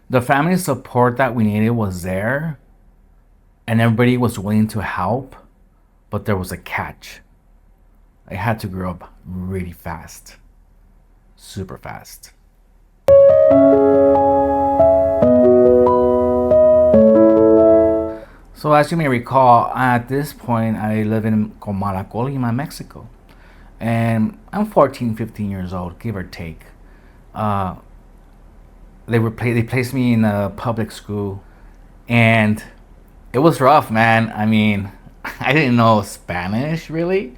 The family support that we needed was there, and everybody was willing to help, but there was a catch. I had to grow up really fast, super fast. So, as you may recall, at this point, I live in Comala, Colima, Mexico. And I'm 14, 15 years old, give or take. Uh, they placed me in a public school, and it was rough, man. I mean, I didn't know Spanish really,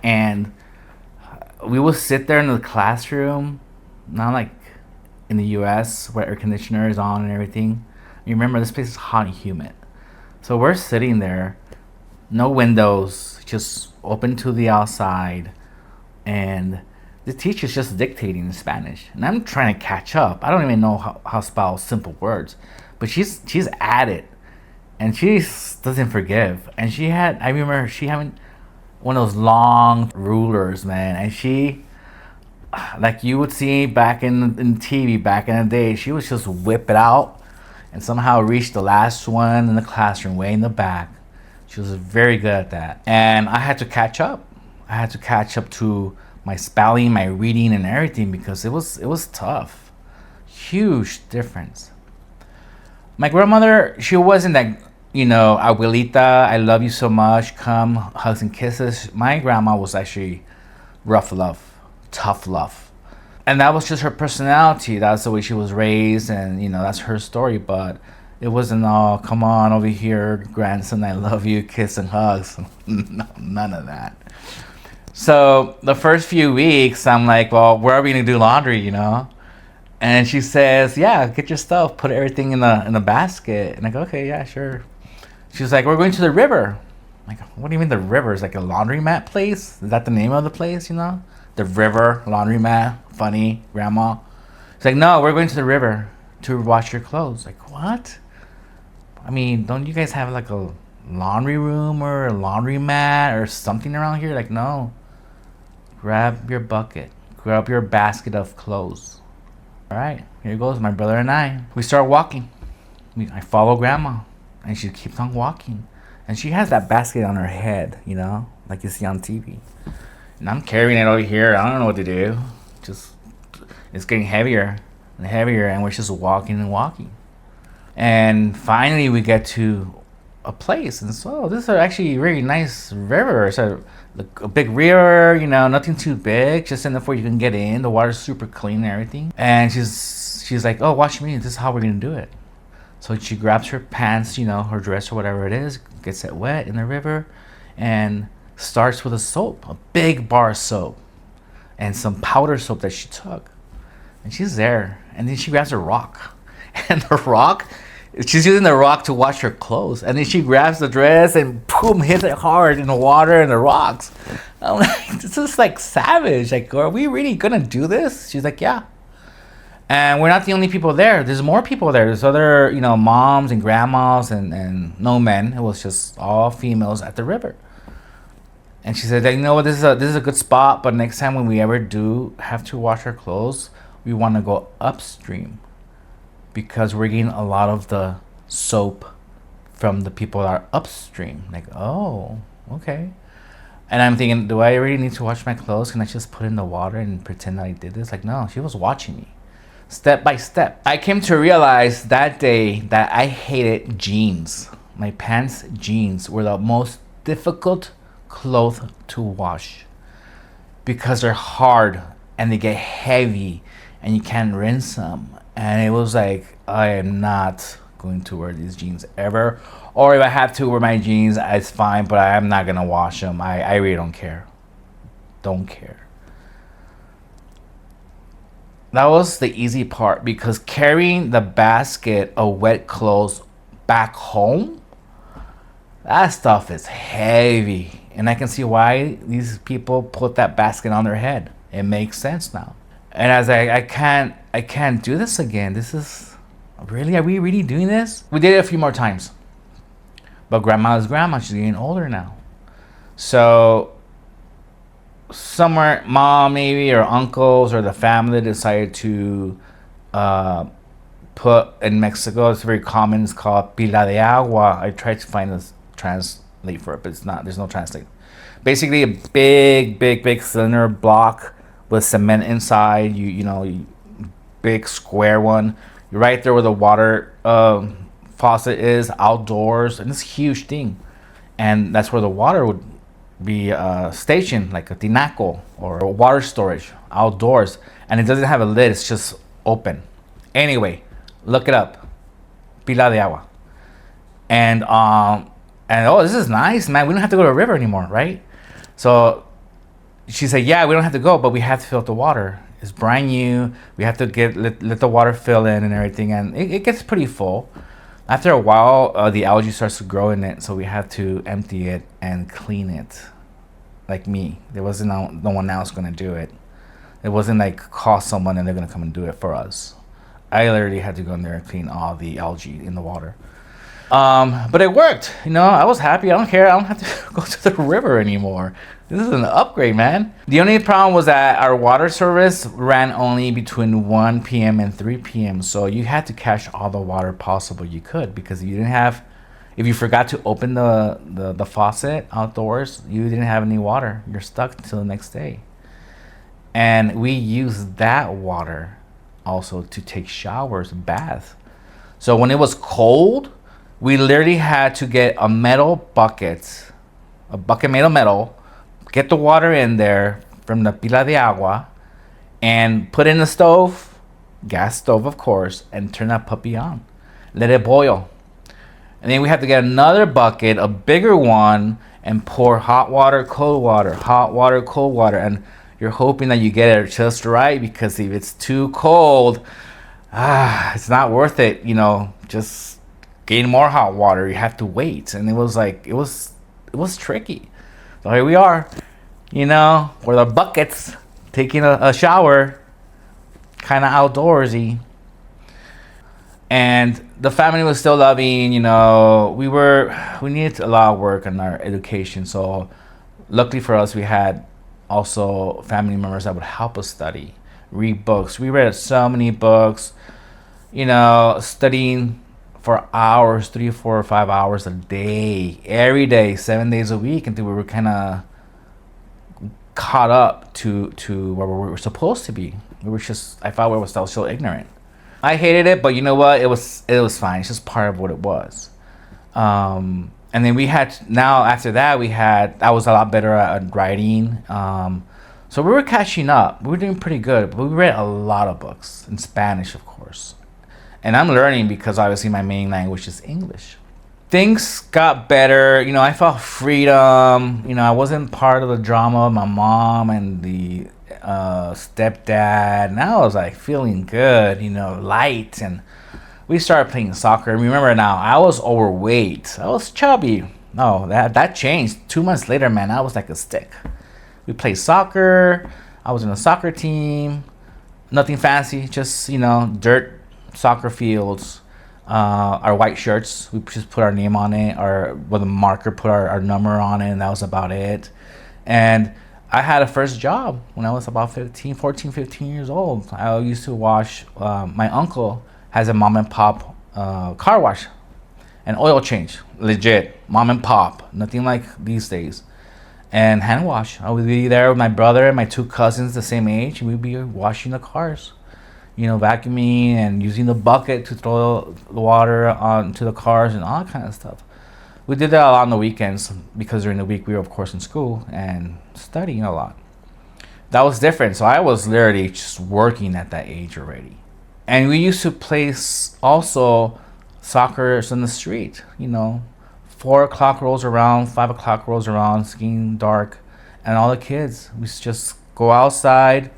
and we would sit there in the classroom, not like in the U.S. where air conditioner is on and everything. You remember this place is hot and humid, so we're sitting there, no windows, just open to the outside, and the teacher's just dictating in Spanish, and I'm trying to catch up. I don't even know how to spell simple words, but she's at it, and she doesn't forgive. And I remember she having one of those long rulers, man, and she, like you would see back in TV back in the day, she would just whip it out and somehow reach the last one in the classroom way in the back. She was very good at that, and I had to catch up. I had to catch up to my spelling, my reading, and everything because it was tough. Huge difference. My grandmother, she wasn't that, abuelita, I love you so much, come, hugs and kisses. My grandma was actually rough love, tough love. And that was just her personality. That's the way she was raised, and, that's her story. But it wasn't all, come on over here, grandson, I love you, kiss and hugs. No, none of that. So the first few weeks, I'm like, well, where are we gonna do laundry? And she says, yeah, get your stuff, put everything in the basket. And I go, okay, yeah, sure. She was like, we're going to the river. I'm like, what do you mean the river? Is like a laundromat place? Is that the name of the place? The river laundromat. Funny, grandma. It's like, no, we're going to the river to wash your clothes. Like, what? I mean, don't you guys have like a laundry room or a laundromat or something around here? Like, no. Grab your bucket. Grab your basket of clothes. All right, here goes my brother and I. We start walking. I follow grandma, and she keeps on walking. And she has that basket on her head, like you see on TV. And I'm carrying it over here. I don't know what to do. Just, it's getting heavier and heavier, and we're just walking and walking. And finally, we get to a place, and so this is actually a really nice river. It's a big river, nothing too big, just enough where you can get in. The water's super clean and everything. And she's like, oh, watch me. This is how we're gonna do it. So she grabs her pants, her dress or whatever it is, gets it wet in the river, and starts with a soap, a big bar of soap, and some powder soap that she took. And she's there, and then she grabs a rock, and the rock, she's using the rock to wash her clothes, and then she grabs the dress and boom, hits it hard in the water and the rocks. I'm like, this is like savage. Like, are we really gonna do this? She's like, yeah. And we're not the only people there. There's more people there. There's other, moms and grandmas and no men. It was just all females at the river. And she said, you know what, this is a good spot, but next time when we ever do have to wash our clothes, we want to go upstream because we're getting a lot of the soap from the people that are upstream. Like, oh, okay. And I'm thinking, do I really need to wash my clothes? Can I just put in the water and pretend I did this? Like, no, she was watching me step by step. I came to realize that day that I hated jeans. My pants, jeans, were the most difficult clothes to wash because they're hard and they get heavy and you can't rinse them. And it was like, I am not going to wear these jeans ever. Or if I have to wear my jeans, it's fine, but I'm not going to wash them. I really don't care. Don't care. That was the easy part because carrying the basket of wet clothes back home, that stuff is heavy. And I can see why these people put that basket on their head. It makes sense now. And as I can't do this again. This is really, are we really doing this? We did it a few more times. But grandma is grandma. She's getting older now. So somewhere, mom maybe or uncles or the family decided to put in Mexico. It's very common. It's called pila de agua. I tried to find a translate for it, but it's not. There's no translate. Basically, a big cylinder block with cement inside. Big square one. You're right there where the water faucet is, outdoors, and it's a huge thing. And that's where the water would be stationed, like a tinaco or a water storage outdoors. And it doesn't have a lid; it's just open. Anyway, look it up, pila de agua. And oh, this is nice, man. We don't have to go to a river anymore, right? So she said, yeah, we don't have to go, but we have to fill up the water. It's brand new. We have to let the water fill in and everything, and it gets pretty full. After a while, the algae starts to grow in it, so we have to empty it and clean it. Like me, there wasn't no one else going to do it. It wasn't like call someone and they're going to come and do it for us. I literally had to go in there and clean all the algae in the water. But it worked. I was happy. I don't care. I don't have to go to the river anymore. This is an upgrade, man. The only problem was that our water service ran only between 1 p.m. and 3 p.m. So you had to catch all the water possible you could, because if you forgot to open the faucet outdoors, you didn't have any water. You're stuck until the next day. And we used that water also to take showers and bath. So when it was cold, we literally had to get a bucket made of metal, get the water in there from the pila de agua, and put it in the stove, gas stove of course, and turn that puppy on. Let it boil. And then we have to get another bucket, a bigger one, and pour hot water, cold water, hot water, cold water. And you're hoping that you get it just right, because if it's too cold, it's not worth it, just getting more hot water. You have to wait. And it was tricky. So here we are, with our buckets, taking a shower, kind of outdoorsy. And the family was still loving, we needed a lot of work on our education. So luckily for us, we had also family members that would help us study, read books. We read so many books, studying for hours, 3, 4, or 5 hours a day, every day, 7 days a week, until we were kind of caught up to where we were supposed to be. I thought we were still so ignorant. I hated it, but you know what? It was fine. It's just part of what it was. And then after that, I was a lot better at writing. So we were catching up. We were doing pretty good, but we read a lot of books in Spanish, of course. And I'm learning because obviously my main language is English. Things got better. I felt freedom. I wasn't part of the drama of my mom and the stepdad. And I was like feeling good, light. And we started playing soccer. Remember now, I was overweight. I was chubby. No, that changed. 2 months later, man, I was like a stick. We played soccer. I was in a soccer team. Nothing fancy, just, dirt soccer fields. Our white shirts, we just put our name on it, or with a marker put our number on it, and that was about it. And I had a first job when I was about 15 years old. I used to wash, my uncle has a mom and pop car wash and oil change, legit, mom and pop, nothing like these days. And hand wash. I would be there with my brother and my 2 cousins the same age, and we'd be washing the cars. Vacuuming and using the bucket to throw the water onto the cars and all that kind of stuff. We did that a lot on the weekends, because during the week we were of course in school and studying a lot. That was different. So I was literally just working at that age already. And we used to play also soccer in the street. 4 o'clock rolls around, 5 o'clock rolls around, it's getting dark, and all the kids, we just go outside,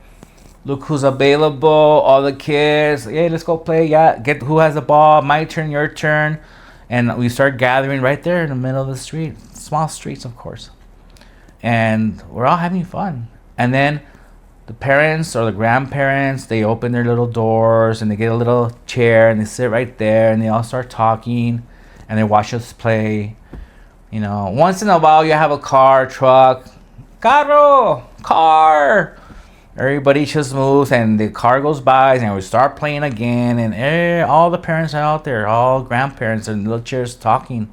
look who's available, all the kids, hey, let's go play, yeah, get who has the ball, my turn, your turn. And we start gathering right there in the middle of the street, small streets of course, and we're all having fun. And then the parents or the grandparents, they open their little doors and they get a little chair and they sit right there and they all start talking and they watch us play. Once in a while you have a car, truck, carro, car, Everybody just moves, and the car goes by, and we start playing again. And all the parents are out there, all grandparents and little chairs talking.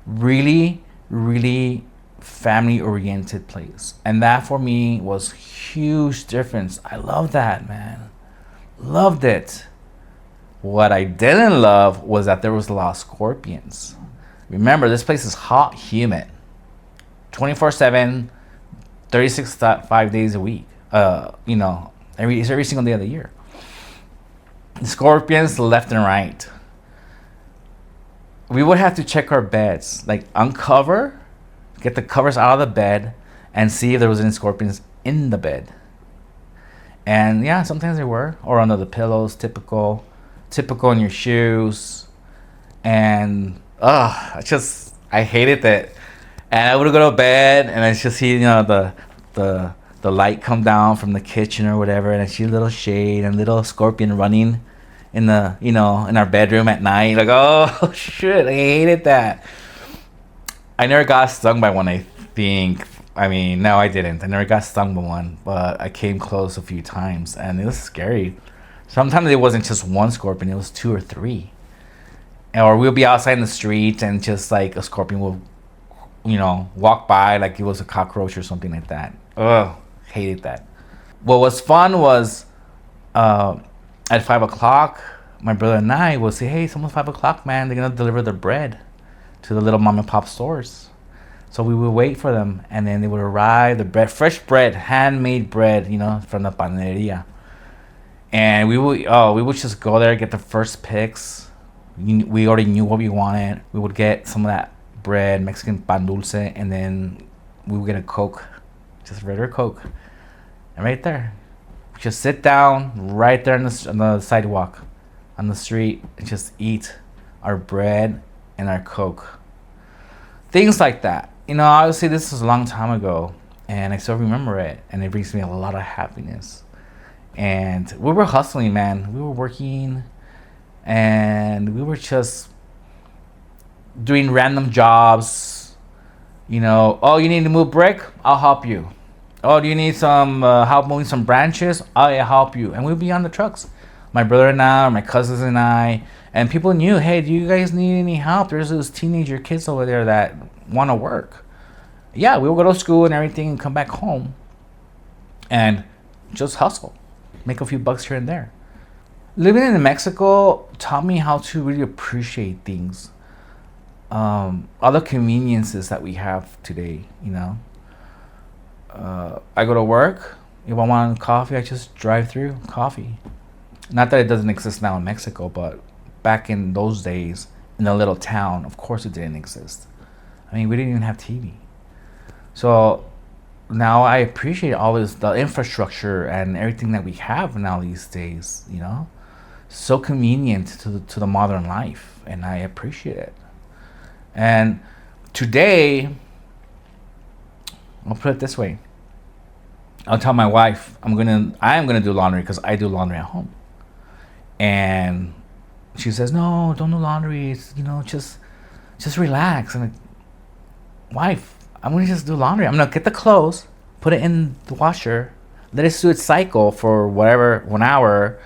Really, really family-oriented place, and that for me was huge difference. I love that, man. Loved it. What I didn't love was that there was a lot of scorpions. Remember, this place is hot, humid, 24/7, 36 5 days a week. Every single day of the year. Scorpions left and right. We would have to check our beds, like uncover, get the covers out of the bed, and see if there was any scorpions in the bed. And yeah, sometimes there were, or under the pillows, typical in your shoes. And I hated that. And I would go to bed, and I just see the light come down from the kitchen or whatever, and I see a little shade and little scorpion running in the in our bedroom at night. Like, oh shit, I hated that. I never got stung by one, I think. I mean, no, I didn't. I never got stung by one, but I came close a few times, and it was scary. Sometimes it wasn't just one scorpion, it was two or three. Or we'll be outside in the street, and just like a scorpion will, walk by like it was a cockroach or something like that. Ugh, hated that. What was fun was at 5 o'clock, my brother and I will say, hey, it's almost 5 o'clock, man. They're going to deliver the bread to the little mom and pop stores. So we would wait for them, and then they would arrive, the bread, fresh bread, handmade bread, from the panaderia. And we would just go there, get the first picks. We already knew what we wanted. We would get some of that bread, Mexican pan dulce, and then we would get a Coke, just regular Coke. And right there, just sit down right there on the sidewalk, on the street, and just eat our bread and our Coke. Things like that. Obviously this was a long time ago, and I still remember it, and it brings me a lot of happiness. And we were hustling, man. We were working, and we were just doing random jobs. Oh, you need to move brick? I'll help you. Oh, do you need some help moving some branches? I'll help you. And we'd be on the trucks. My brother and I, or my cousins and I. And people knew, hey, do you guys need any help? There's those teenager kids over there that want to work. Yeah, we would go to school and everything and come back home and just hustle. Make a few bucks here and there. Living in Mexico taught me how to really appreciate things. Other conveniences that we have today, I go to work. If I want coffee, I just drive through coffee. Not that it doesn't exist now in Mexico, but back in those days, in a little town, of course it didn't exist. I mean, we didn't even have TV. So now I appreciate all the infrastructure and everything that we have now these days, So convenient to the modern life, and I appreciate it. And today, I'll put it this way. I'll tell my wife I am gonna do laundry because I do laundry at home. And she says, no, don't do laundry. It's, just relax. And wife, I'm gonna just do laundry. I'm gonna get the clothes, put it in the washer, let it do its cycle for 1 hour,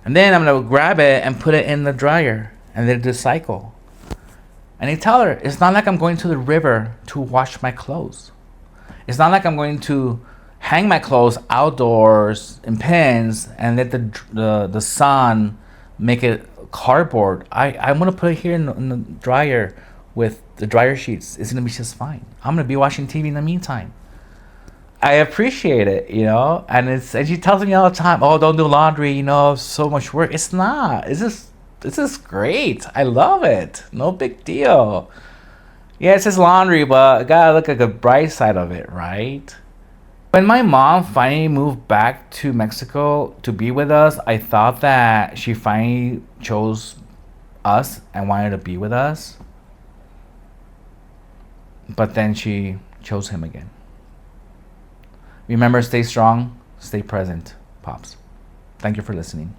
and then I'm gonna grab it and put it in the dryer and let it do the cycle. And I tell her, it's not like I'm going to the river to wash my clothes. It's not like I'm going to hang my clothes outdoors in pins and let the sun make it cardboard. I'm gonna put it here in the dryer with the dryer sheets. It's gonna be just fine. I'm gonna be watching TV in the meantime. I appreciate it, and she tells me all the time, oh, don't do laundry, so much work. It's not. It's just great. I love it. No big deal. Yeah, it says laundry, but I gotta look at the bright side of it, right? When my mom finally moved back to Mexico to be with us, I thought that she finally chose us and wanted to be with us. But then she chose him again. Remember, stay strong, stay present, Pops. Thank you for listening.